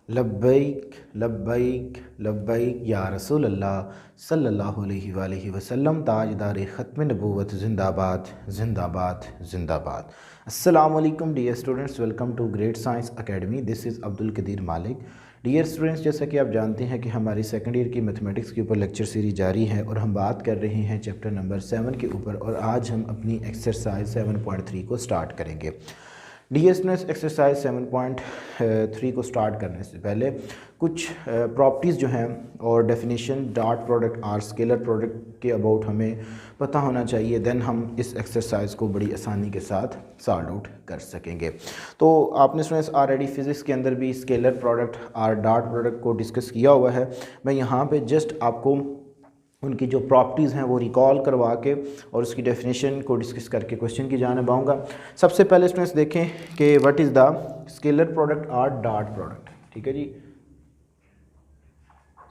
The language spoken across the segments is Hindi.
लब्बैक लब्बैक लब्बैक या रसूल अल्लाह सल्लल्लाहु अलैहि वसल्लम। ताजदार ख़त्म नबूवत ज़िंदाबाद ज़िंदाबाद ज़िंदाबाद। अस्सलामु अलैकुम dear students, welcome to great science academy. This is Abdul Qadir Malik. Dear students, जैसा कि आप जानते हैं कि हमारी सेकंड ईयर की मैथमेटिक्स के ऊपर लेक्चर सीरीज जारी है और हम बात कर रहे हैं चैप्टर नंबर 7 के ऊपर, और आज हम अपनी एक्सरसाइज 7.3 को स्टार्ट करेंगे। डियर स्टूडेंट्स, एक्सरसाइज 7.3 को स्टार्ट करने से पहले कुछ प्रॉपर्टीज़ जो हैं और डेफिनेशन डॉट प्रोडक्ट और स्केलर प्रोडक्ट के अबाउट हमें पता होना चाहिए, देन हम इस एक्सरसाइज को बड़ी आसानी के साथ सॉल्व आउट कर सकेंगे। तो आपने स्टूडेंट्स ऑलरेडी फिज़िक्स के अंदर भी स्केलर प्रोडक्ट और डॉट प्रोडक्ट को डिस्कस किया हुआ है। मैं यहाँ पे जस्ट आपको उनकी जो प्रॉपर्टीज़ हैं वो रिकॉल करवा के और उसकी डेफिनेशन को डिस्कस करके क्वेश्चन की जानिब आऊँगा। सबसे पहले स्टूडेंट्स देखें कि what is the scalar product और डॉट प्रोडक्ट। ठीक है जी,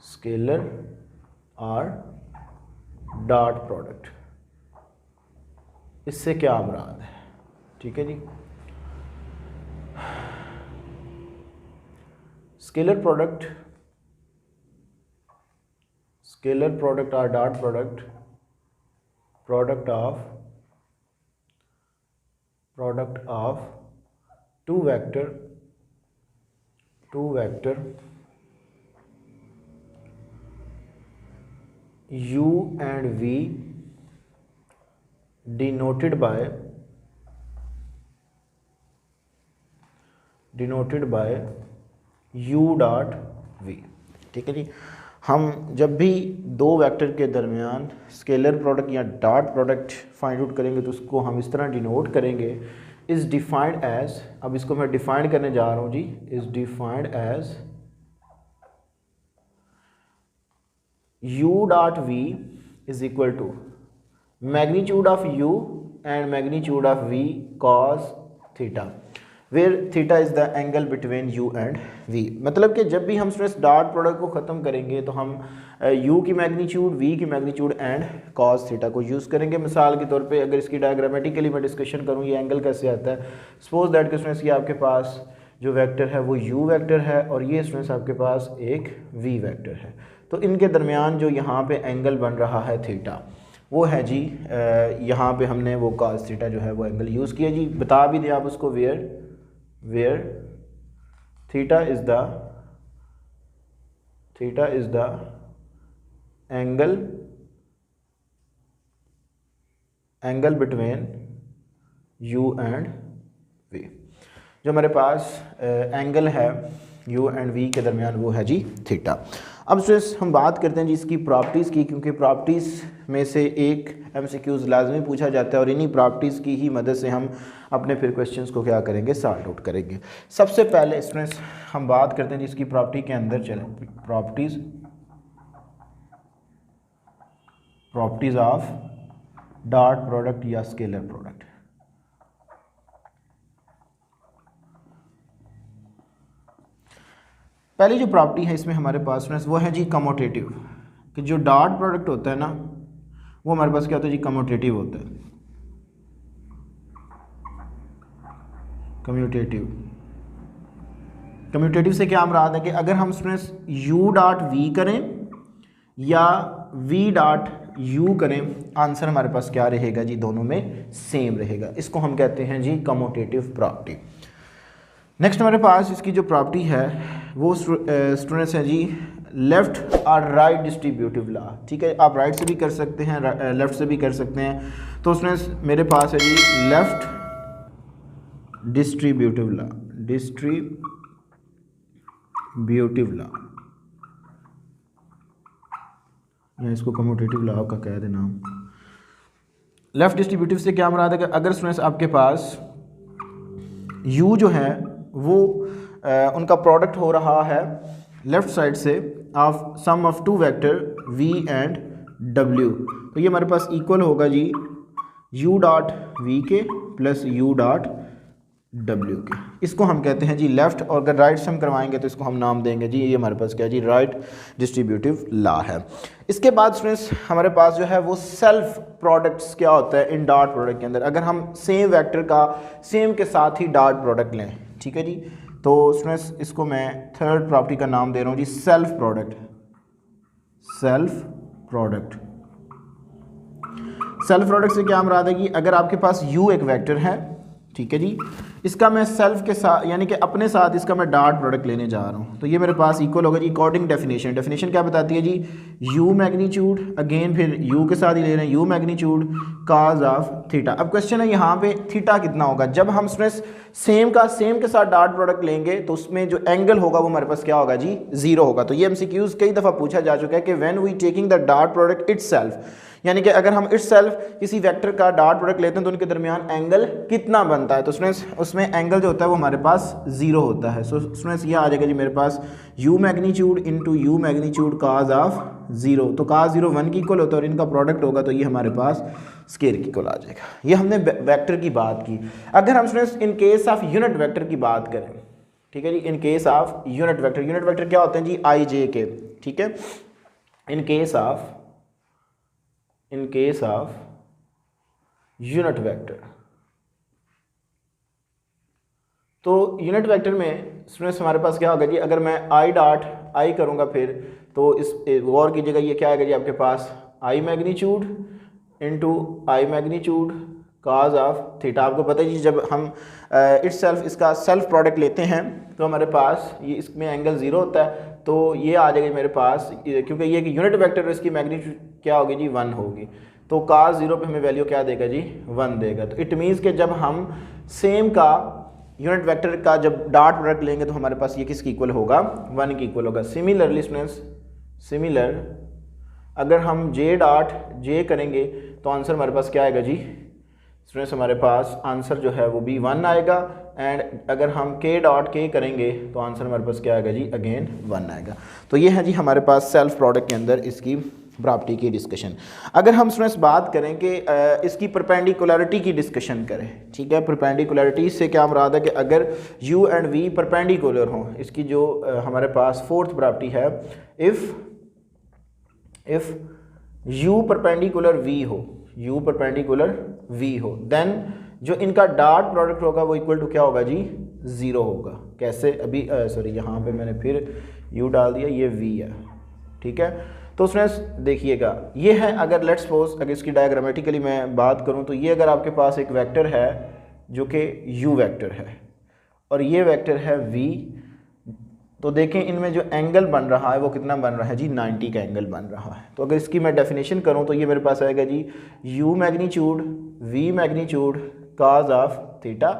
स्केलर और डॉट प्रोडक्ट, इससे क्या मुराद है। ठीक है जी, scalar product or dot product of two vector u and v denoted by u dot v। ठीक है जी, हम जब भी दो वेक्टर के दरमियान स्केलर प्रोडक्ट या डॉट प्रोडक्ट फाइंड आउट करेंगे तो उसको हम इस तरह डिनोट करेंगे, इज़ डिफाइंड एज, अब इसको मैं डिफाइंड करने जा रहा हूँ जी, is defined as u dot v is equal to magnitude of u and magnitude of v cos theta, where theta is the angle between u and v। मतलब कि जब भी हम स्ट्रेस डॉट प्रोडक्ट को ख़त्म करेंगे तो हम u की मैग्नीट्यूड, v की मैग्नीट्यूड एंड cos थीटा को यूज़ करेंगे। मिसाल के तौर पे अगर इसकी डायग्रामेटिकली मैं डिस्कशन करूँ ये एंगल कैसे आता है, सपोज दैट कि स्टूडेंट्स कि आपके पास जो वेक्टर है वो u वेक्टर है और ये स्टूडेंट्स आपके पास एक v वेक्टर है, तो इनके दरमियान जो यहाँ पे एंगल बन रहा है थीटा, वो है जी यहाँ पे हमने वो cos थीटा जो है वो एंगल यूज़ किया जी। बता भी दिया आप उसको, where theta is the angle between u and v। जो हमारे पास एंगल है u एंड v के दरमियान वो है जी थीटा। अब स्टूडेंट्स हम बात करते हैं जी इसकी प्रॉपर्टीज़ की, क्योंकि प्रॉपर्टीज़ में से एक MCQs लाजमी पूछा जाता है और इन्हीं प्रॉपर्टीज़ की ही मदद से हम अपने फिर क्वेश्चंस को क्या करेंगे, सॉल्व आउट करेंगे। सबसे पहले स्टूडेंट्स हम बात करते हैं जिसकी प्रॉपर्टी के अंदर चलें, प्रॉपर्टीज़ ऑफ डॉट प्रोडक्ट या स्केलर प्रोडक्ट। पहली जो प्रॉपर्टी है इसमें हमारे पास स्टूडेंट्स वो है जी कम्यूटेटिव, कि जो डॉट प्रोडक्ट होता है ना वो हमारे पास क्या होता है जी, कम्यूटेटिव होता है। कम्यूटेटिव से क्या मुराद है कि अगर हम स्टूडेंट्स u डॉट v करें या v डॉट u करें, आंसर हमारे पास क्या रहेगा जी, दोनों में सेम रहेगा। इसको हम कहते हैं जी कम्यूटेटिव प्रॉपर्टी। नेक्स्ट हमारे पास इसकी जो प्रॉपर्टी है वो स्टूडेंट्स है जी लेफ़्ट और राइट डिस्ट्रीब्यूटिव लॉ। ठीक है, आप राइट से भी कर सकते हैं, लेफ़्ट से भी कर सकते हैं। तो स्टूडेंट्स मेरे पास है जी लेफ़्ट डिस्ट्रीब्यूटिव लॉ, या इसको कम्यूटेटिव लॉ का कह देना। लेफ़्ट डिस्ट्रीब्यूटिव से क्या मुराद है कि अगर स्टूडेंट्स आपके पास u जो है वो उनका प्रोडक्ट हो रहा है लेफ़्ट साइड से of sum of two vector v and w, तो ये हमारे पास इक्वल होगा जी u डॉट v के प्लस u डॉट w के। इसको हम कहते हैं जी लेफ़्ट, और अगर राइट से हम करवाएंगे तो इसको हम नाम देंगे जी, ये हमारे पास क्या है जी, राइट डिस्ट्रीब्यूटिव लॉ है। इसके बाद स्टूडेंट्स हमारे पास जो है वो सेल्फ प्रोडक्ट्स क्या होता है इन डॉट प्रोडक्ट के अंदर, अगर हम सेम वेक्टर का सेम के साथ ही डॉट प्रोडक्ट लें। ठीक है जी, तो स्टूडेंट्स इसको मैं थर्ड प्रॉपर्टी का नाम दे रहा हूँ जी self product. Self product, self product से क्या मुराद है कि अगर आपके पास u एक वेक्टर है, ठीक है जी, इसका मैं सेल्फ के साथ यानी कि अपने साथ इसका मैं डॉट प्रोडक्ट लेने जा रहा हूँ, तो ये मेरे पास इक्वल होगा जी अकॉर्डिंग डेफिनेशन। डेफिनेशन क्या बताती है जी u मैग्नीट्यूड, अगेन फिर u के साथ ही ले रहे हैं u magnitude cos of theta. अब क्वेश्चन है यहाँ पे थीटा कितना होगा। जब हम स्ट्रेस सेम के साथ डॉट प्रोडक्ट लेंगे तो उसमें जो एंगल होगा वो हमारे पास क्या होगा जी 0 होगा। तो ये एमसीक्यूज कई दफ़ा पूछा जा चुका है कि when we taking the dot product itself, यानी कि अगर हम इटसेल्फ किसी वेक्टर का डॉट प्रोडक्ट लेते हैं तो उनके दरमियान एंगल कितना बनता है। तो स्टूडेंट्स उसमें एंगल जो होता है वो हमारे पास 0 होता है। सो स्टूडेंट्स ये आ जाएगा जी मेरे पास u magnitude into you magnitude cos of 0। तो काज 0 1 की इक्वल होता है और इनका प्रोडक्ट होगा तो ये हमारे पास स्केयर की इक्वल आ जाएगा। ये हमने वेक्टर की बात की। अगर हम students in case of unit vector की बात करें, ठीक है जी, in case of unit vector क्या होते हैं जी आई जे के, ठीक है। In case of unit vector, तो यूनिट वेक्टर में स्टूडेंट्स हमारे पास क्या होगा जी, अगर मैं आई डॉट आई करूँगा फिर तो इस गौर कीजिएगा ये क्या आएगा जी आपके पास I magnitude into I magnitude cos of theta. आपको पता है जी जब हम इटसेल्फ इसका सेल्फ प्रोडक्ट लेते हैं तो हमारे पास ये इसमें एंगल 0 होता है, तो ये आ जाएगा मेरे पास, क्योंकि ये कि यूनिट वेक्टर है इसकी मैग्नीट्यूड क्या होगी जी 1 होगी, तो काज 0 पे हमें वैल्यू क्या देगा जी 1 देगा। तो इट मीन्स कि जब हम सेम का यूनिट वेक्टर का जब डॉट प्रोडक्ट लेंगे तो हमारे पास ये किसकी इक्वल होगा 1 की इक्वल होगा। सिमिलरली स्टूडेंट्स सिमिलर अगर हम जे डॉट जे करेंगे तो आंसर हमारे पास क्या आएगा जी स्टूडेंट्स, हमारे पास आंसर जो है वो भी 1 आएगा। एंड अगर हम के डॉट के करेंगे तो आंसर हमारे पास क्या आएगा जी अगेन 1 आएगा। तो ये है जी हमारे पास सेल्फ प्रोडक्ट के अंदर इसकी प्रॉपर्टी की डिस्कशन। अगर हम स्टूडेंट्स बात करें कि इसकी परपेंडिकुलरिटी की डिस्कशन करें, ठीक है, परपेंडिकुलरिटी से क्या मुराद है कि अगर u एंड v परपेंडिकुलर हों, इसकी जो हमारे पास फोर्थ प्रॉपर्टी है, इफ़ u परपेंडिकुलर v हो, u परपेंडिकुलर v हो, देन जो इनका डॉट प्रोडक्ट होगा वो इक्वल टू क्या होगा जी 0 होगा। कैसे, अभी सॉरी यहाँ पे मैंने फिर u डाल दिया, ये v है, ठीक है। तो स्टूडेंट्स देखिएगा ये है, अगर लेट्स सपोज अगर इसकी डायग्रामेटिकली मैं बात करूं तो ये अगर आपके पास एक वेक्टर है जो कि u वेक्टर है और ये वेक्टर है v, तो देखें इनमें जो एंगल बन रहा है वो कितना बन रहा है जी 90 का एंगल बन रहा है। तो अगर इसकी मैं डेफिनेशन करूं तो ये मेरे पास आएगा जी u magnitude v magnitude cos of theta.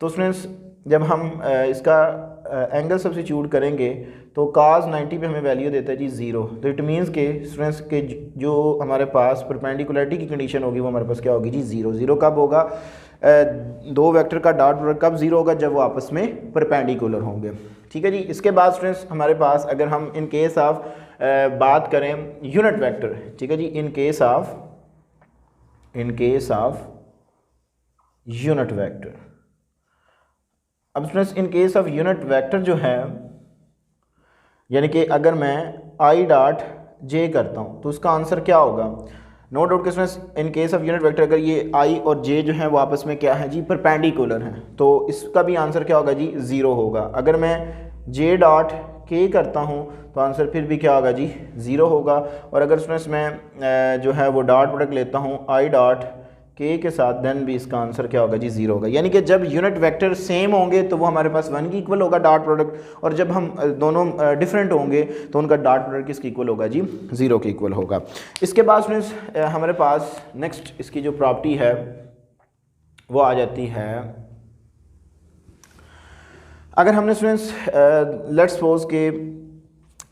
तो स्टूडेंट्स जब हम इसका एंगल सब्स्टिट्यूट करेंगे तो काज 90 पे हमें वैल्यू देता है जी 0। तो इट मीन्स के स्टूडेंट्स के जो हमारे पास परपेंडिकुलरिटी की कंडीशन होगी वो हमारे पास क्या होगी जी 0। कब होगा, दो वेक्टर का डॉट प्रोडक्ट कब 0 होगा, जब वो आपस में परपेंडिकुलर होंगे, ठीक है जी। इसके बाद स्टूडेंट्स हमारे पास अगर हम इन केस ऑफ बात करें यूनिट वेक्टर, ठीक है जी, in case of unit vector. अब students in case of unit vector जो है, यानी कि अगर मैं आई डॉट जे करता हूँ तो उसका आंसर क्या होगा। नो डाउट के students in case of unit vector अगर ये आई और जे जो है वो आपस में क्या है जी परपेंडिकुलर हैं, तो इसका भी आंसर क्या होगा जी 0 होगा। अगर मैं जे डॉट के करता हूँ तो आंसर फिर भी क्या होगा जी 0 होगा। और अगर स्टूडेंट्स मैं जो है वो डॉट प्रोडक्ट लेता हूँ आई डॉट के साथ, देन भी इसका आंसर क्या होगा जी 0 होगा। यानी कि जब यूनिट वेक्टर सेम होंगे तो वो हमारे पास 1 की इक्वल होगा डॉट प्रोडक्ट, और जब हम दोनों डिफरेंट होंगे तो उनका डॉट प्रोडक्ट किसकी इक्वल होगा जी 0 के इक्वल होगा। इसके बाद स्टूडेंट्स हमारे पास नेक्स्ट इसकी जो प्रॉपर्टी है वो आ जाती है, अगर हमने स्टूडेंट्स लेट्स सपोज के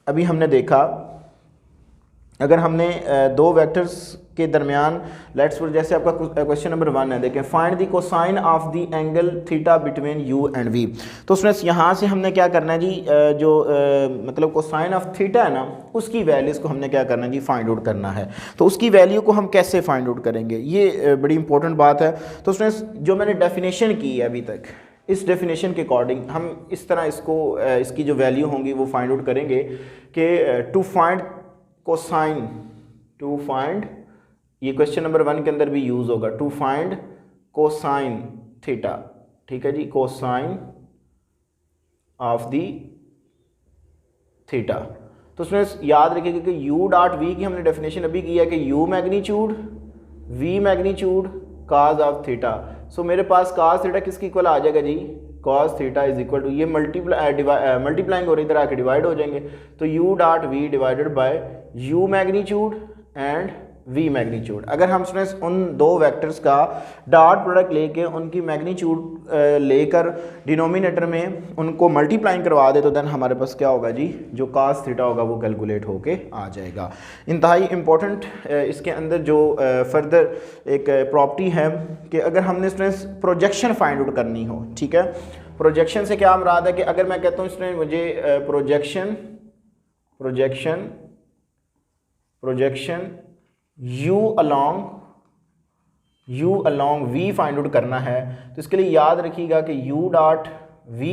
अभी हमने देखा अगर हमने दो वेक्टर्स के दरमियान लेट्स सपोज जैसे आपका क्वेश्चन नंबर 1 है, देखें find the cosine of the angle theta between u and v। तो स्टूडेंट्स यहाँ से हमने क्या करना है जी जो मतलब कोसाइन ऑफ थीटा है ना उसकी वैल्यूज़ को हमने क्या करना है जी फाइंड आउट करना है। तो उसकी वैल्यू को हम कैसे फाइंड आउट करेंगे, ये बड़ी इंपॉर्टेंट बात है। तो स्टूडेंट्स जो मैंने डेफिनेशन की है अभी तक, इस डेफिनेशन के अकॉर्डिंग हम इस तरह इसको इसकी जो वैल्यू होंगी वो फाइंड आउट करेंगे कि to find cosine, to find, ये क्वेश्चन नंबर 1 के अंदर भी यूज़ होगा, टू फाइंड कोसाइन थीटा, ठीक है जी, कोसाइन ऑफ दी थीटा। तो उसमें याद रखिएगा कि u डॉट v की हमने डेफिनेशन अभी की है कि u magnitude v magnitude cos of theta. So मेरे पास cos थीटा किसकी इक्वल आ जाएगा जी, cos theta is equal to, ये मल्टीप्लाइंग और इधर आके डिवाइड हो जाएंगे, तो u dot v divided by u magnitude and v magnitude. अगर हम स्टूडेंट्स उन दो वेक्टर्स का डॉट प्रोडक्ट लेके उनकी मैग्नीट्यूड लेकर डिनोमिनेटर में उनको मल्टीप्लाइंग करवा दे तो देन हमारे पास क्या होगा जी, जो cos थीटा होगा वो कैलकुलेट होके आ जाएगा। इंतहाई इम्पोर्टेंट इसके अंदर जो फर्दर एक प्रॉपर्टी है कि अगर हमने स्टूडेंट्स प्रोजेक्शन फाइंड आउट करनी हो, ठीक है, प्रोजेक्शन से क्या मुराद है कि अगर मैं कहता हूँ स्टूडेंट मुझे projection u along v find out करना है, तो इसके लिए याद रखिएगा कि u डॉट v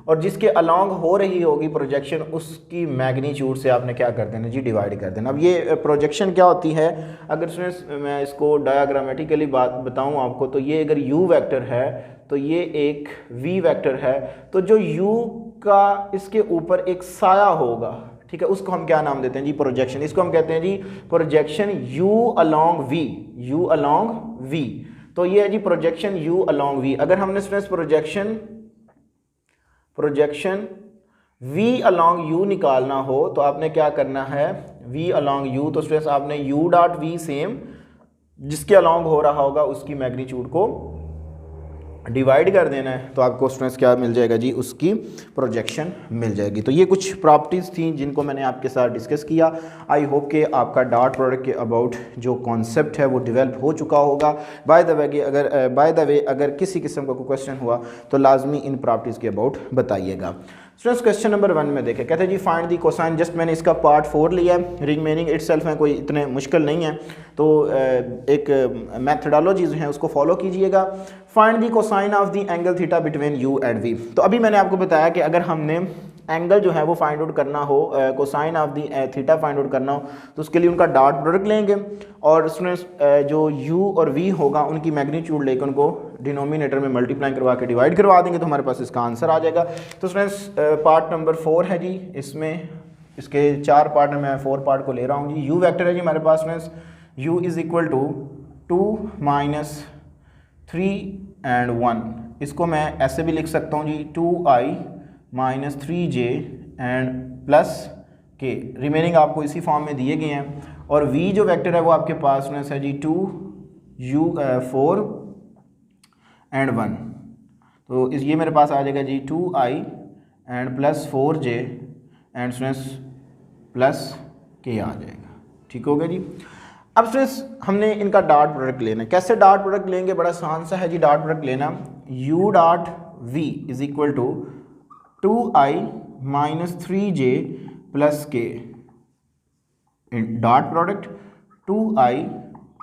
और जिसके अलॉन्ग हो रही होगी प्रोजेक्शन उसकी मैग्नीट्यूड से आपने क्या कर देना जी, डिवाइड कर देना। अब ये प्रोजेक्शन क्या होती है, अगर मैं इसको डायग्रामेटिकली बात बताऊं आपको, तो ये अगर u वेक्टर है तो ये एक v वेक्टर है, तो जो u का इसके ऊपर एक साया होगा, ठीक है, उसको हम क्या नाम देते हैं जी, प्रोजेक्शन। इसको हम कहते हैं जी प्रोजेक्शन u along v। तो ये है जी प्रोजेक्शन u along v। अगर हमने stress projection v along u निकालना हो तो आपने क्या करना है, v along u, तो स्ट्रेस आपने u डॉट v सेम जिसके अलॉन्ग हो रहा होगा उसकी मैग्नीट्यूड को डिवाइड कर देना है, तो आपको स्टूडेंट्स क्या मिल जाएगा जी, उसकी प्रोजेक्शन मिल जाएगी। तो ये कुछ प्रॉपर्टीज़ थी जिनको मैंने आपके साथ डिस्कस किया। आई होप कि आपका डॉट प्रोडक्ट के अबाउट जो कॉन्सेप्ट है वो डेवलप हो चुका होगा। बाय द वे अगर किसी किस्म का कोई क्वेश्चन हुआ तो लाजमी इन प्रॉपर्टीज़ के अबाउट बताइएगा। स्टूडेंट्स क्वेश्चन नंबर 1 में देखें, कहते हैं जी फाइंड दी कोसाइन, जस्ट मैंने इसका पार्ट 4 लिया है, रिमेनिंग इटसेल्फ है, कोई इतने मुश्किल नहीं है, तो एक मैथडोलॉजी जो है उसको फॉलो कीजिएगा। Find the cosine of the angle theta between U and V. तो अभी मैंने आपको बताया कि अगर हमने एंगल जो है वो फाइंड आउट करना हो, cosine of the theta find out करना हो, तो उसके लिए उनका डॉट प्रोडक्ट लेंगे और स्टूडेंट्स जो u और v होगा उनकी मैग्नीट्यूड लेकर उनको डिनोमिनेटर में मल्टीप्लाई करवा के डिवाइड करवा देंगे, तो हमारे पास इसका आंसर आ जाएगा। तो स्टूडेंट्स पार्ट नंबर 4 है जी, इसमें इसके 4 पार्ट में मैं 4 पार्ट को ले रहा हूँ जी। u वेक्टर है जी हमारे पास students, u is equal to 2 - 3 and 1, इसको मैं ऐसे भी लिख सकता हूँ जी 2i - 3j एंड प्लस के, रिमेनिंग आपको इसी फॉर्म में दिए गए हैं। और v जो वेक्टर है वो आपके पास में है जी 4 and 1, तो ये मेरे पास आ जाएगा जी 2i and plus 4j and plus के आ जाएगा। ठीक हो गया जी। अब स्टूडेंट्स हमने इनका डॉट प्रोडक्ट लेना है। कैसे डॉट प्रोडक्ट लेंगे, बड़ा आसान सा है जी डॉट प्रोडक्ट लेना। u dot v is equal to 2i - 3j plus k, dot product 2i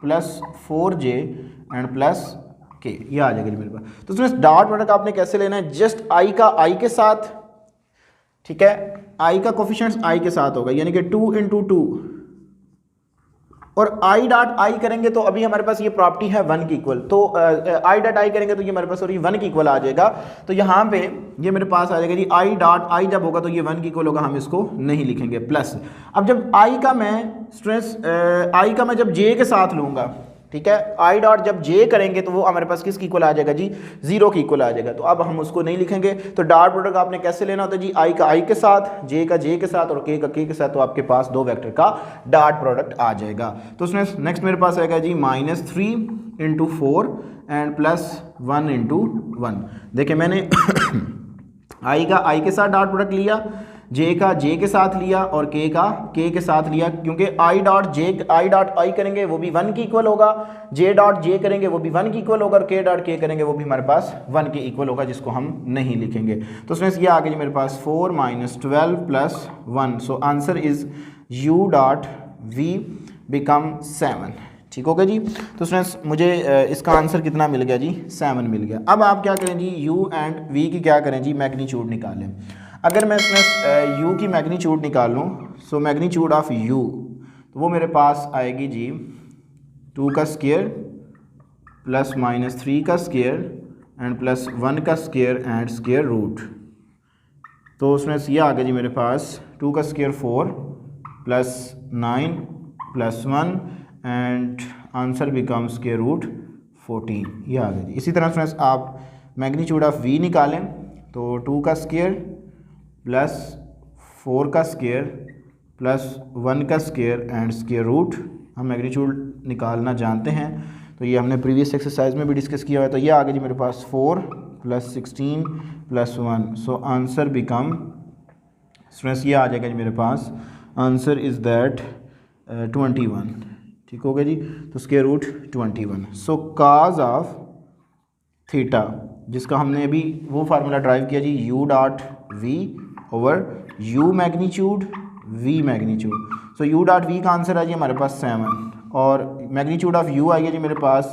plus 4j and plus k, ये आ जाएगा जी मेरे पास। तो स्टूडेंट्स डॉट प्रोडक्ट आपने कैसे लेना है, जस्ट i का i के साथ, ठीक है, i का कोफिशिएंट i के साथ होगा, यानी कि 2 × 2 और i डॉट i करेंगे तो अभी हमारे पास ये प्रॉपर्टी है 1 की इक्वल, तो i डॉट i करेंगे तो ये हमारे पास सॉरी 1 की इक्वल आ जाएगा। तो यहाँ पे ये मेरे पास आ जाएगा जी i डॉट i जब होगा तो ये 1 की इक्वल होगा, हम इसको नहीं लिखेंगे प्लस। अब जब i का मैं स्ट्रेस i का मैं जब j के साथ लूँगा, ठीक है, i डॉट जब j करेंगे तो वो हमारे पास किसकी इक्वल आ जाएगा जी, 0 की इक्वल आ जाएगा, तो अब हम उसको नहीं लिखेंगे। तो डॉट प्रोडक्ट आपने कैसे लेना होता है जी, i का i के साथ, j का j के साथ और k का k के साथ, तो आपके पास दो वेक्टर का डॉट प्रोडक्ट आ जाएगा। तो उसमें नेक्स्ट मेरे पास आएगा जी -3 × 4 एंड प्लस 1 × 1। देखिए मैंने i का i के साथ डॉट प्रोडक्ट लिया, j का j के साथ लिया और k का k के साथ लिया, क्योंकि i डॉट i करेंगे वो भी 1 की इक्वल होगा, j डॉट j करेंगे वो भी 1 की इक्वल होगा और k डॉट k करेंगे वो भी हमारे पास 1 की इक्वल होगा, जिसको हम नहीं लिखेंगे। तो उसमें ये आ गया जी मेरे पास 4 - 12 + 1, so answer is u dot v become 7। ठीक हो गया जी। तो स्टूडेंट्स मुझे इसका आंसर कितना मिल गया जी, 7 मिल गया। अब आप क्या करें जी, u एंड v की क्या करें जी, मैग्नीट्यूड निकालें। अगर मैं इसमें u की मैग्नीट्यूड निकाल लूँ, सो मैग्नीट्यूड ऑफ u, तो वो मेरे पास आएगी जी 2 का स्क्वायर प्लस -3 का स्क्वायर एंड प्लस 1 का स्क्वायर एंड स्क्वायर रूट। तो स्टूडेंट्स ये आ गया जी मेरे पास 2 का square 4 plus 9 plus 1 and answer become square root 14, ये आ गया जी। इसी तरह स्टूडेंट्स आप मैग्नीट्यूड ऑफ v निकालें तो 2 का स्क्वायर प्लस 4 का स्क्वायर प्लस 1 का स्क्वायर एंड स्क्वायर रूट, हम मैग्नीट्यूड निकालना जानते हैं तो ये हमने प्रीवियस एक्सरसाइज में भी डिस्कस किया हुआ है। तो ये आ गया जी मेरे पास 4 plus 16 plus 1, so answer become students ये आ जाएगा जी मेरे पास, आंसर इज़ दैट 21, ठीक हो गया जी। तो square root 21, so cos of theta, जिसका हमने अभी वो फार्मूला ड्राइव किया जी, u dot v over u magnitude v magnitude. So u dot v का आंसर है जी हमारे पास 7 और मैग्नीट्यूड ऑफ u आई है जी मेरे पास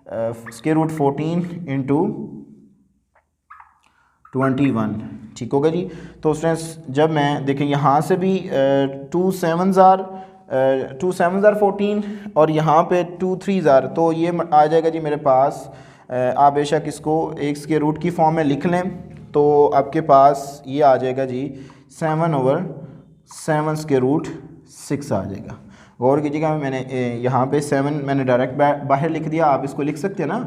स्क्वायर रूट 14 इंटू 21, ठीक होगा जी। तो स्टूडेंट्स जब मैं देखें यहाँ से भी 2 7s आर 14 और यहाँ पे 2 3s आर, तो ये आ जाएगा जी मेरे पास, आप बेशक इसको एक स्क्वायर रूट की फॉर्म में लिख लें तो आपके पास ये आ जाएगा जी 7 ओवर 7 स्क्वायर रूट 6 आ जाएगा। गौर कीजिएगा, मैंने यहाँ पे 7 मैंने डायरेक्ट बाहर लिख दिया, आप इसको लिख सकते हैं ना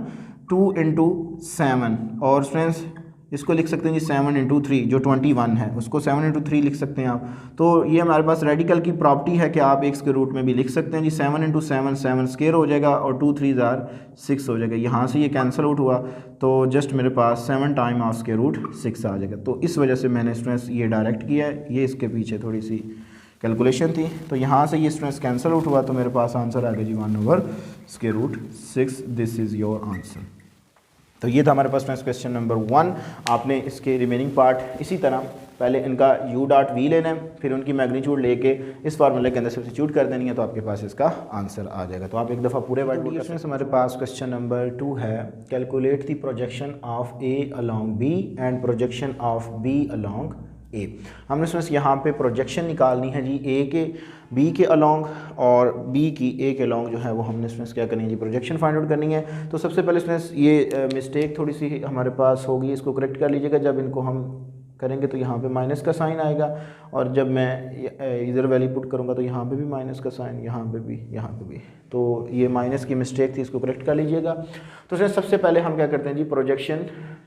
2 इंटू 7, और स्टूडेंट्स इसको लिख सकते हैं जी 7 इंटू 3 जो 21 है, उसको 7 इंटू 3 लिख सकते हैं आप। तो ये हमारे पास रेडिकल की प्रॉपर्टी है कि आप एक स्क्वायर रूट में भी लिख सकते हैं जी 7 इंटू 7 7 स्क्वायर हो जाएगा और 2 3s आर 6 हो जाएगा। यहाँ से ये कैंसिल आउट हुआ तो जस्ट मेरे पास 7 टाइम ऑफ स्क्वायर रूट 6 आ जाएगा। तो इस वजह से मैंने स्टूडेंट्स ये डायरेक्ट किया है, ये इसके पीछे थोड़ी सी कैलकुलेशन थी। तो यहाँ से ये स्टूडेंट्स कैंसिल आउट हुआ तो मेरे पास आंसर आ गया जी 1 over square root 6, this is your answer. तो ये था हमारे पास फ्रेंड्स क्वेश्चन नंबर 1। आपने इसके रिमेनिंग पार्ट इसी तरह पहले इनका u डॉट v लेना है, फिर उनकी मैग्नीट्यूड लेके इस फार्मूले के अंदर सब्स्टिट्यूट कर देनी है तो आपके पास इसका आंसर आ जाएगा। तो आप एक दफ़ा पूरे वर्ड में हमारे पास क्वेश्चन नंबर 2 है, calculate the projection of a along b and projection of b along a। हमने स्टूडेंट्स यहाँ पे प्रोजेक्शन निकालनी है जी a के b के अलॉन्ग और b की a के अलॉन्ग जो है वो हमने स्टूडेंट्स क्या करनी है जी, प्रोजेक्शन फाइंड आउट करनी है। तो सबसे पहले स्टूडेंट्स ये मिस्टेक थोड़ी सी हमारे पास होगी, इसको करेक्ट कर लीजिएगा। जब इनको हम करेंगे तो यहाँ पे माइनस का साइन आएगा और जब मैं इधर वैल्यू पुट करूँगा तो यहाँ पे भी माइनस का साइन, यहाँ पे भी, यहाँ पे भी, तो ये माइनस की मिस्टेक थी, इसको करेक्ट कर लीजिएगा। तो सर सबसे पहले हम क्या करते हैं जी, प्रोजेक्शन,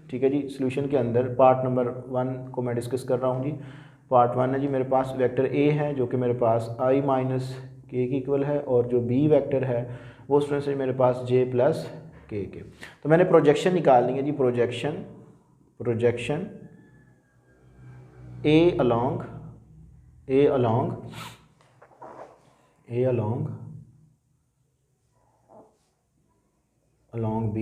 ठीक है जी। सोल्यूशन के अंदर पार्ट नंबर 1 को मैं डिस्कस कर रहा हूँ जी। पार्ट 1 है जी, मेरे पास वेक्टर a है जो कि मेरे पास i माइनस के इक्वल है और जो b वेक्टर है वो स्टूडेंट से मेरे पास j प्लस के। तो मैंने प्रोजेक्शन निकालनी है जी, प्रोजेक्शन a along b,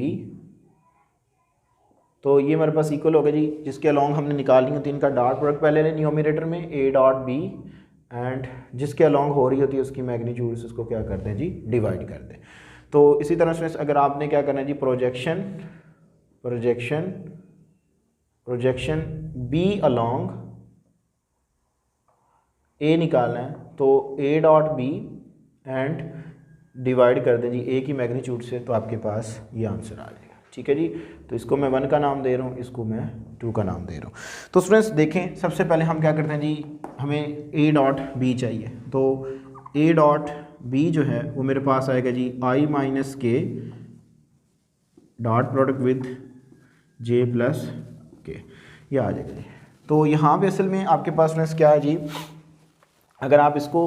तो ये मेरे पास इक्वल होगा जी, जिसके अलॉन्ग हमने निकालनी होती है इनका डॉट प्रोडक्ट पहले लें न्यूमरेटर में a डॉट b एंड जिसके अलॉन्ग हो रही होती है उसकी मैग्नीट्यूड से उसको क्या करते हैं जी, डिवाइड करते हैं। तो इसी तरह से अगर आपने क्या करना है जी, प्रोजेक्शन b अलॉन्ग a निकालना है तो a dot b and divide कर दें जी a की मैग्नीट्यूड से, तो आपके पास ये आंसर आ जाएगा, ठीक है जी। तो इसको मैं 1 का नाम दे रहा हूँ, इसको मैं 2 का नाम दे रहा हूँ। तो स्टूडेंट्स देखें सबसे पहले हम क्या करते हैं जी, हमें a डॉट b चाहिए, तो a डॉट b जो है वो मेरे पास आएगा जी i minus K dot product with j plus k, ये आ जाएगा जी। तो यहाँ पे असल में आपके पास स्टूडेंट्स क्या है जी, अगर आप इसको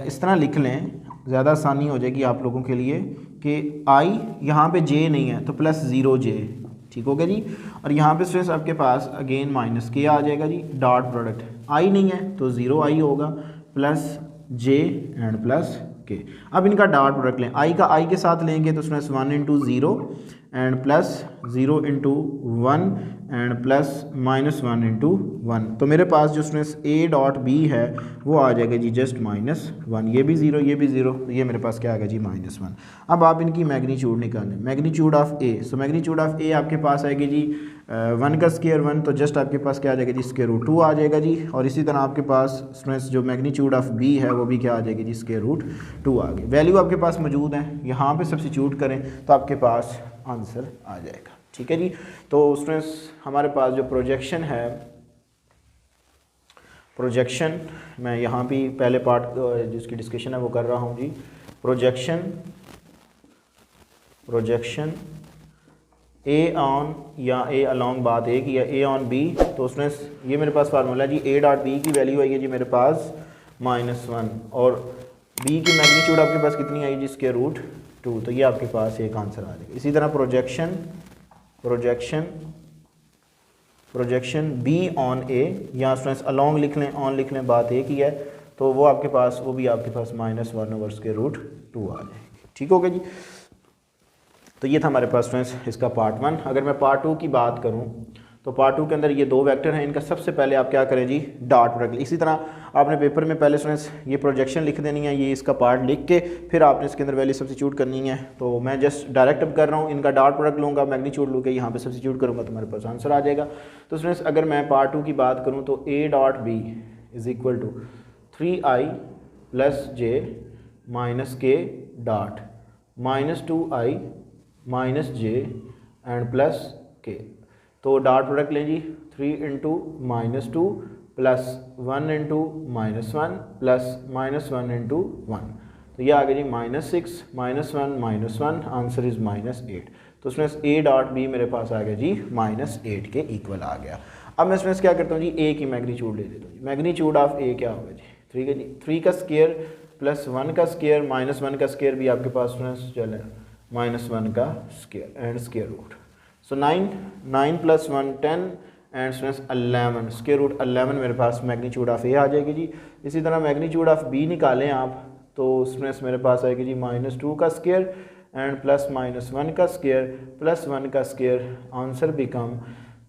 इस तरह लिख लें ज़्यादा आसानी हो जाएगी आप लोगों के लिए कि i यहाँ पे j नहीं है तो प्लस 0j, ठीक हो गया जी। और यहाँ पे स्टूडेंट्स आपके पास अगेन माइनस के आ जाएगा जी, डॉट प्रोडक्ट i नहीं है तो 0i होगा प्लस j एंड प्लस के। अब इनका डॉट प्रोडक्ट लें, i का i के साथ लेंगे तो students 1 into 0 and plus 0 into 1 and plus minus 1 into 1। तो मेरे पास जो स्टूडेंट्स a डॉट b है वो आ जाएगा जी जस्ट -1, ये भी 0 ये भी 0, तो ये मेरे पास क्या आ गया जी -1। अब आप इनकी मैग्नीट्यूड निकालें, magnitude of a, so magnitude of a आपके पास आएगी जी 1 का स्क्वायर 1, तो जस्ट आपके पास क्या आ जाएगा जी, स्क्वायर रूट 2 आ जाएगा जी। और इसी तरह आपके पास स्टूडेंट्स जो मैग्नीट्यूड ऑफ b है वो भी क्या आ जाएगी जी, स्क्वायर रूट 2 आ गई। वैल्यू आपके पास मौजूद है, यहाँ पे सब्स्टिट्यूट करें तो आपके पास आंसर आ जाएगा, ठीक है जी। तो स्टूडेंट्स हमारे पास जो प्रोजेक्शन है प्रोजेक्शन मैं यहाँ भी पहले पार्ट जिसकी डिस्कशन है वो कर रहा हूँ जी। प्रोजेक्शन ए ऑन या ए अलॉन्ग बात एक या ए ऑन बी, तो उसमें ये मेरे पास फार्मूला है जी, ए डॉट बी की वैल्यू आई है जी मेरे पास -1 और बी की मैग्नीट्यूड आपके पास कितनी आई जी, स्क्वायर रूट 2, तो ये आपके पास एक आंसर आ जाएगा। इसी तरह प्रोजेक्शन बी ऑन ए, या स्टूडेंट्स अलॉन्ग लिख लें, ऑन लिख लें, बात एक ही है, तो वो आपके पास वो भी आपके पास -1/√2 आ जाएगी। ठीक हो गया जी। तो ये था हमारे पास स्टूडेंट्स इसका पार्ट 1। अगर मैं पार्ट 2 की बात करूं तो पार्ट 2 के अंदर ये 2 वेक्टर हैं, इनका सबसे पहले आप क्या करें जी, डॉट प्रोडक्ट। इसी तरह आपने पेपर में पहले स्टूडेंट्स ये प्रोजेक्शन लिख देनी है, ये इसका पार्ट लिख के फिर आपने इसके अंदर वैल्यू सब्स्टिट्यूट करनी है। तो मैं जस्ट डायरेक्ट अब कर रहा हूँ, इनका डॉट प्रोडक्ट लूँगा, मैग्नीट्यूड लूँगा, यहाँ पे सब्स्टिट्यूट करूँगा तो हमारे पास आंसर आ जाएगा। तो स्टूडेंट्स अगर मैं पार्ट 2 की बात करूँ तो A dot B is equal to 3i + j - k dot -2i - j and plus k। तो डॉट प्रोडक्ट लें जी, 3 × -2 प्लस 1 × -1 प्लस -1 × 1, तो ये आ गया जी -6 -1 आंसर इज़ -8। तो उसमें ए डॉट बी मेरे पास आ गया जी -8 के इक्वल आ गया। अब मैं इसमें क्या करता हूँ जी, ए की मैग्नीट्यूड ले लेता हूँ। मैग्नीट्यूड ऑफ ए क्या होगा जी, 3 का जी, 3 का स्क्वायर प्लस 1 का स्क्वायर -1 का स्क्वायर भी आपके पास चले -1 का square and square root. So 9 + 1 10 and 11 square root 11 मेरे पास मैग्नीट्यूड ऑफ ए आ जाएगी जी। इसी तरह मैग्नीट्यूड ऑफ बी निकालें आप तो उसमें मेरे पास आएगी जी -2 का स्क्वायर एंड प्लस -1 का स्क्वायर प्लस 1 का स्क्वायर, आंसर बिकम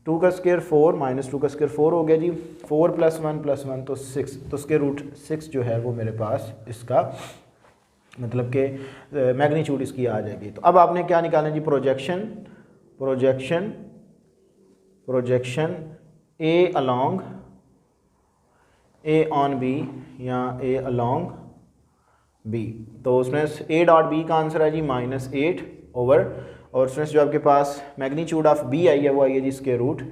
2 का स्क्वायर 4 -2 का स्क्वायर 4 हो गया जी, 4 + 1 तो 6, तो स्क्वायर रूट 6 जो है वो मेरे पास इसका मतलब कि मैग्नीट्यूड इसकी आ जाएगी। तो अब आपने क्या निकालना जी, projection a along a on b या ए अलॉन्ग बी। तो उसमें ए डॉट बी का आंसर है जी -8 ओवर, और उसमें जो आपके पास मैग्नीट्यूड ऑफ बी आई है वो आई है जी स्क्वायर रूट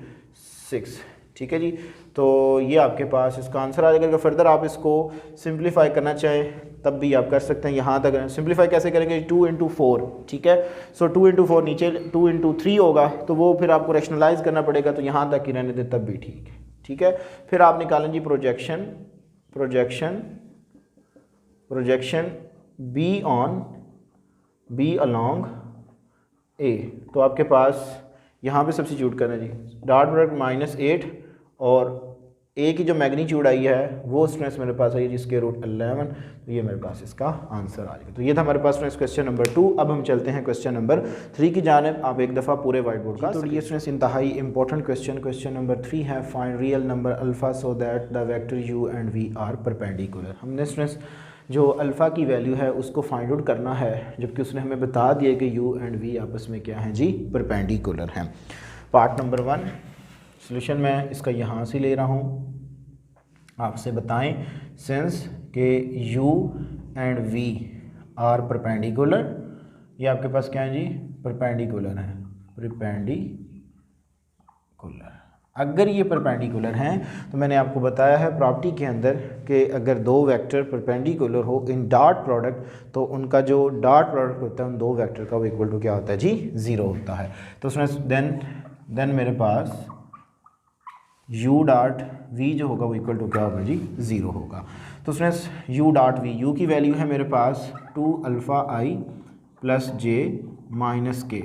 6। ठीक है जी, तो ये आपके पास इसका आंसर आ जाएगा। अगर फर्दर आप इसको सिंप्लीफाई करना चाहें तब भी आप कर सकते हैं। यहाँ तक सिंप्लीफाई कैसे करेंगे, 2 × 4, ठीक है। सो 2 × 4 नीचे 2 × 3 होगा, तो वो फिर आपको रैशनलाइज करना पड़ेगा, तो यहाँ तक ही रहने दे तब भी ठीक है। ठीक है, फिर आप निकालें जी प्रोजेक्शन बी अलॉन्ग ए, तो आपके पास यहाँ पे सब्स्टिट्यूट करना जी, डॉट प्रोडक्ट -8 और ए की जो मैग्नीट्यूड आई है वो स्टूडेंट्स मेरे पास आई जिसके रूट 11, तो ये मेरे पास इसका आंसर आ जाएगा। तो ये था हमारे पास स्टूडेंट्स क्वेश्चन नंबर 2। अब हम चलते हैं क्वेश्चन नंबर 3 की जानिब। आप एक दफ़ा पूरे वाइट बोर्ड का, तो ये स्टूडेंट्स इंतहाई इंपॉर्टेंट क्वेश्चन नंबर 3 है, find real number alpha so that the vector u and v are perpendicular. हमने स्टूडेंट्स जो अल्फ़ा की वैल्यू है उसको फाइंड आउट करना है, जबकि उसने हमें बता दिया कि u एंड v आपस में क्या है जी, परपेंडिकुलर हैं। पार्ट नंबर 1 सोल्यूशन मैं इसका यहाँ से ले रहा हूँ, आपसे बताएं सिंस के u and v are perpendicular, ये आपके पास क्या है जी, परपेंडिकुलर है, परपेंडिकुलर। अगर ये परपेंडिकुलर हैं तो मैंने आपको बताया है प्रॉपर्टी के अंदर कि अगर दो वेक्टर परपेंडिकुलर हो इन डॉट प्रोडक्ट तो उनका जो डॉट प्रोडक्ट होता है उन दो वेक्टर का वो इक्वल टू क्या होता है जी, 0 होता है। तो उसमें देन मेरे पास u डॉट v जो होगा वो इक्वल टू क्या होगा जी, 0 होगा। तो उसमें u डॉट v, u की वैल्यू है मेरे पास 2α i plus j minus K,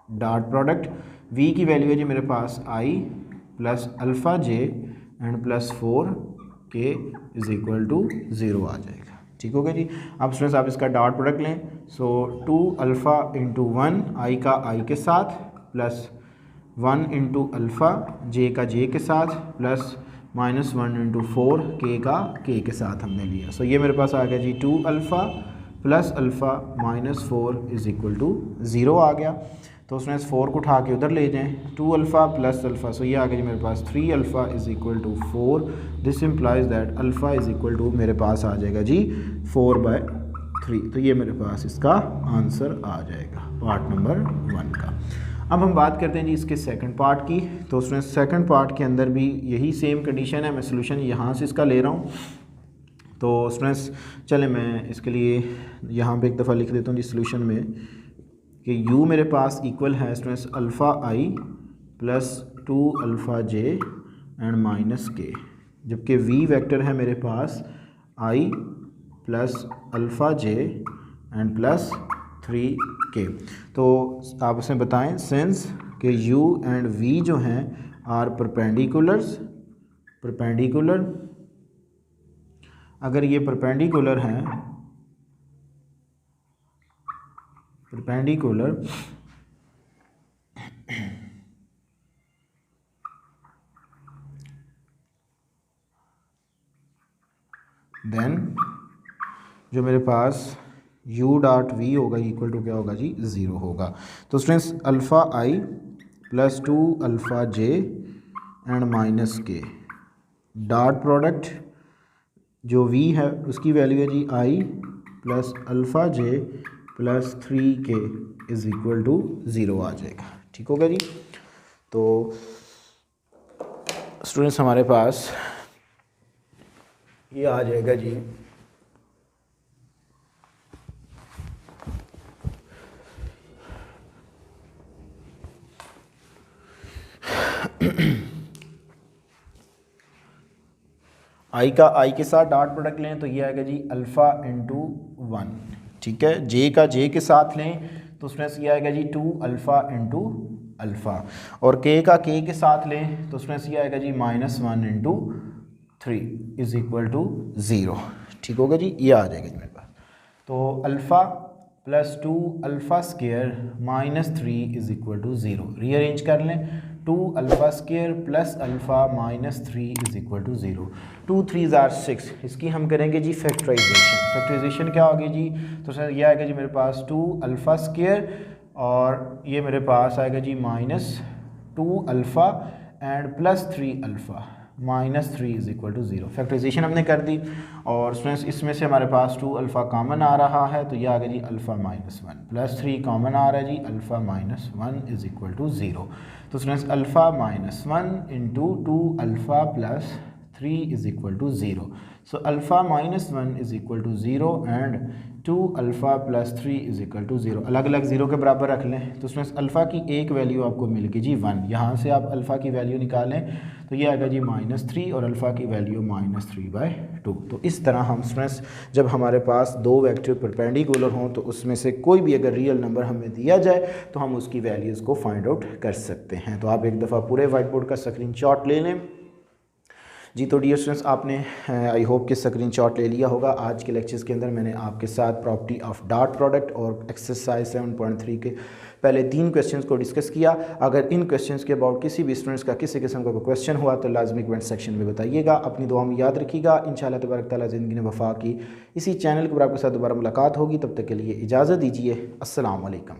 dot product v की वैल्यू है जी मेरे पास i plus alpha j and plus 4k is equal to 0 आ जाएगा। ठीक हो गया जी। अब स्टूडेंट्स आप इसका डॉट प्रोडक्ट लें, सो 2α × 1 i का i के साथ प्लस 1 × अल्फ़ा j का j के साथ प्लस -1 × 4 k का k के साथ हमने लिया। सो ये मेरे पास आ गया जी 2α plus alpha minus 4 is equal to 0 आ गया। तो उसमें 4 को उठा के उधर ले जाएं, 2α प्लस अल्फ़ा, सो ये आ गया जी मेरे पास 3α is equal to 4। This implies that alpha is equal to मेरे पास आ जाएगा जी 4/3। तो ये मेरे पास इसका आंसर आ जाएगा पार्ट नंबर 1 का। अब हम बात करते हैं जी इसके सेकंड पार्ट की। तो उसमें सेकंड पार्ट के अंदर भी यही सेम कंडीशन है, मैं सोल्यूशन यहाँ से इसका ले रहा हूँ। तो स्टूडेंट्स चले मैं इसके लिए यहाँ पे एक दफ़ा लिख देता हूँ जी सोल्यूशन में कि u मेरे पास इक्वल है students alpha i plus 2 alpha j and minus k, जबकि v वेक्टर है मेरे पास i plus alpha j and plus 3k। तो आप उसमें बताएं सिंस कि u एंड v जो हैं आर परपेंडिकुलर, अगर ये परपेंडिकुलर हैं, देन जो मेरे पास u डॉट v होगा इक्वल टू क्या होगा जी 0 होगा। तो students alpha i plus 2 alpha j and minus k dot product जो v है उसकी वैल्यू है जी i plus alpha j plus 3k is equal to 0 आ जाएगा। ठीक होगा जी। तो स्टूडेंट्स हमारे पास ये आ जाएगा जी आई का आई के साथ डॉट प्रोडक्ट लें तो ये आएगा जी अल्फ़ा इंटू 1। ठीक है, जे का जे के साथ लें तो उसमें से ये आएगा जी 2 अल्फ़ा इंटू अल्फ़ा, और के का के के साथ लें तो उसमें से ये आएगा जी -1 इंटू 3 इज़ इक्वल टू 0। ठीक होगा जी, ये आ जाएगा जी मेरे पास। तो alpha plus 2 alpha square minus 3 is equal to 0। Rearrange कर लें, 2 alpha square plus alpha minus 3 is equal to 0। 2 3 ज़ार 6, इसकी हम करेंगे जी फैक्टराइजेशन क्या होगी जी। तो सर ये आएगा जी मेरे पास 2 अल्फ़ा स्क्वायर और ये मेरे पास आएगा जी -2 alpha and plus 3 alpha -3 is equal to 0। Factorisation हमने कर दी और स्टूडेंट्स इसमें से हमारे पास 2 अल्फ़ा कॉमन आ रहा है तो ये आ गया जी अल्फ़ा -1 प्लस 3 कॉमन आ रहा है जी अल्फ़ा -1 इज़ इक्वल टू 0। तो students alpha -1 into 2 alpha plus 3 is equal to 0। So alpha -1 is equal to 0 and 2 alpha plus 3 is equal to 0 अलग अलग 0 के बराबर रख लें। तो उसमें अल्फ़ा की एक वैल्यू आपको मिल गई जी 1, यहाँ से आप अल्फ़ा की वैल्यू निकालें तो ये आएगा जी -3 और अल्फ़ा की वैल्यू -3/2। तो इस तरह हम स्टूडेंट्स जब हमारे पास दो वेक्टर परपेंडिकुलर हों तो उसमें से कोई भी अगर रियल नंबर हमें दिया जाए तो हम उसकी वैल्यूज़ को फाइंड आउट कर सकते हैं। तो आप एक दफ़ा पूरे वाइट बोर्ड का स्क्रीनशॉट ले लें जी। तो डियर स्टूडेंट्स आपने आई होप कि स्क्रीनशॉट ले लिया होगा। आज के लेक्चर्स के अंदर मैंने आपके साथ प्रॉपर्टी ऑफ डॉट प्रोडक्ट और एक्सरसाइज 7.3 के पहले 3 क्वेश्चंस को डिस्कस किया। अगर इन क्वेश्चंस के अबाउट किसी भी स्टूडेंट्स का किसी किस्म का कोई क्वेश्चन हुआ तो लाजमी कमेंट सेक्शन में बताइएगा। अपनी दुआ में याद रखिएगा। इंशाअल्लाह तबारक तआला ज़िंदगी ने वफ़ा की इसी चैनल के ऊपर आपके साथ दोबारा मुलाकात होगी। तब तक के लिए इजाज़त दीजिए। अस्सलाम वालेकुम।